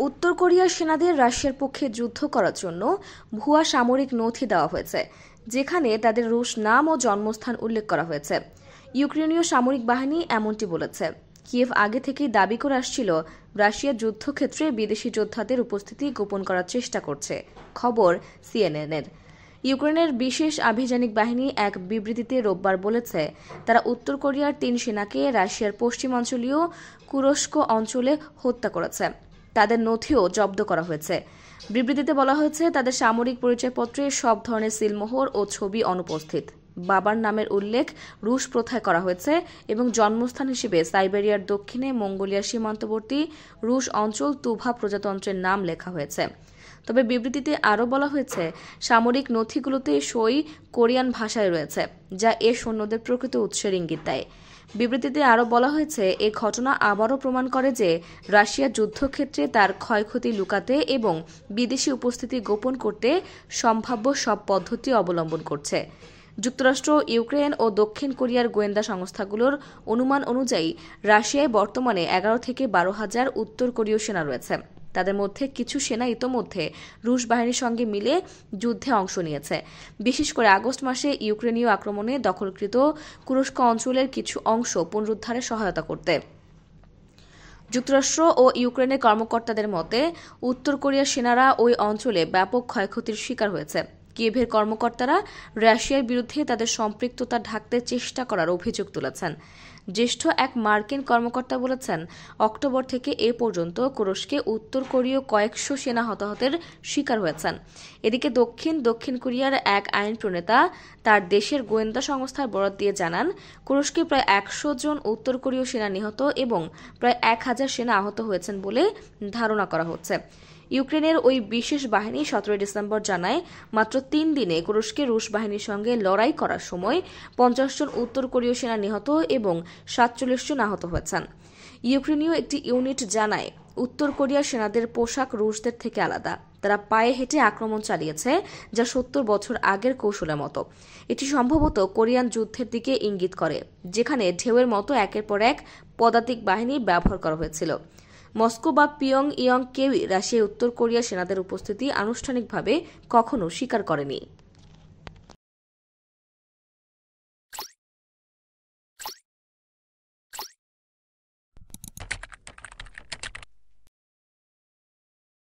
উত্তর কোরিয়ার সেনাদের রাশিয়ার পক্ষে যুদ্ধ করার জন্য ভুয়া সামরিক নথি দেওয়া হয়েছে, যেখানে তাদের রুশ নাম ও জন্মস্থান উল্লেখ করা হয়েছে। ইউক্রেনীয় সামরিক বাহিনী এমনটি বলেছে। কিয়েভ আগে থেকেই দাবি করে আসছিল রাশিয়ার যুদ্ধক্ষেত্রে বিদেশি যোদ্ধাদের উপস্থিতি গোপন করার চেষ্টা করছে। খবর সিএনএনের। ইউক্রেনের বিশেষ আভিযানিক বাহিনী এক বিবৃতিতে রোববার বলেছে, তারা উত্তর কোরিয়ার ৩ সেনাকে রাশিয়ার পশ্চিমাঞ্চলীয় কুরস্ক অঞ্চলে হত্যা করেছে। তাদের নথিও জব্দ করা হয়েছে। বিবৃতিতে বলা হয়েছে, তাদের সামরিক পরিচয়পত্রে সব ধরনের সিলমোহর ও ছবি অনুপস্থিত। বাবার নামের উল্লেখ রুশ প্রথায় করা হয়েছে এবং জন্মস্থান হিসেবে সাইবেরিয়ার দক্ষিণে মঙ্গোলিয়ার সীমান্তবর্তী রুশ অঞ্চল তুভা প্রজাতন্ত্রের নাম লেখা হয়েছে। তবে বিবৃতিতে আরও বলা হয়েছে, সামরিক নথিগুলোতে সই কোরিয়ান ভাষায় রয়েছে, যা এ সৈন্যদের প্রকৃত উৎসের ইঙ্গিত দেয়। বিবৃতিতে আরও বলা হয়েছে, এ ঘটনা আবারও প্রমাণ করে যে রাশিয়া যুদ্ধক্ষেত্রে তার ক্ষয়ক্ষতি লুকাতে এবং বিদেশি উপস্থিতি গোপন করতে সম্ভাব্য সব পদ্ধতি অবলম্বন করছে। যুক্তরাষ্ট্র, ইউক্রেন ও দক্ষিণ কোরিয়ার গোয়েন্দা সংস্থাগুলোর অনুমান অনুযায়ী রাশিয়ায় বর্তমানে ১১ থেকে ১২,০০০ উত্তর কোরীয় সেনা রয়েছে। তাদের মধ্যে কিছু সেনা ইতোমধ্যে রুশ বাহিনীর সঙ্গে মিলে যুদ্ধে অংশ নিয়েছে, বিশেষ করে আগস্ট মাসে ইউক্রেনীয় আক্রমণে দখলকৃত কুরস্ক অঞ্চলের কিছু অংশ পুনরুদ্ধারে সহায়তা করতে। যুক্তরাষ্ট্র ও ইউক্রেনের কর্মকর্তাদের মতে, উত্তর কোরিয়ার সেনারা ওই অঞ্চলে ব্যাপক ক্ষয়ক্ষতির শিকার হয়েছে। কিয়েভের কর্মকর্তারা রাশিয়ার বিরুদ্ধে তাদের সম্পৃক্ততা ঢাকতে চেষ্টা করার অভিযোগ তুলেছেন। জ্যেষ্ঠ এক মার্কিন কর্মকর্তা বলেছেন, অক্টোবর থেকে এ পর্যন্ত কুরস্কে উত্তর কোরীয় কয়েকশো সেনা হতাহতের শিকার হয়েছেন। এদিকে দক্ষিণ কোরিয়ার এক আইন প্রণেতা তার দেশের গোয়েন্দা সংস্থার বরাত দিয়ে জানান, কুরস্কে প্রায় ১০০ জন উত্তর কোরীয় সেনা নিহত এবং প্রায় ১,০০০ সেনা আহত হয়েছেন বলে ধারণা করা হচ্ছে। ইউক্রেনের ওই বিশেষ বাহিনী ১৭ ডিসেম্বর জানায়, মাত্র ৩ দিনে কুরস্কে রুশ বাহিনীর সঙ্গে লড়াই করার সময় ৫০ জন উত্তর কোরীয় সেনা নিহত এবং ৪৭ জন আহত হয়েছেন। ইউক্রেনীয় একটি ইউনিট জানায়, উত্তর কোরিয়ার সেনাদের পোশাক রুশদের থেকে আলাদা। তারা পায়ে হেঁটে আক্রমণ চালিয়েছে, যা ৭০ বছর আগের কৌশলের মতো। এটি সম্ভবত কোরিয়ান যুদ্ধের দিকে ইঙ্গিত করে, যেখানে ঢেউয়ের মতো একের পর এক পদাতিক বাহিনী ব্যবহার করা হয়েছিল। মস্কো বা পিয়ং ইয়ং কেউই রাশিয়ায় উত্তর কোরিয়ার সেনাদের উপস্থিতি আনুষ্ঠানিকভাবে কখনো স্বীকার করেনি।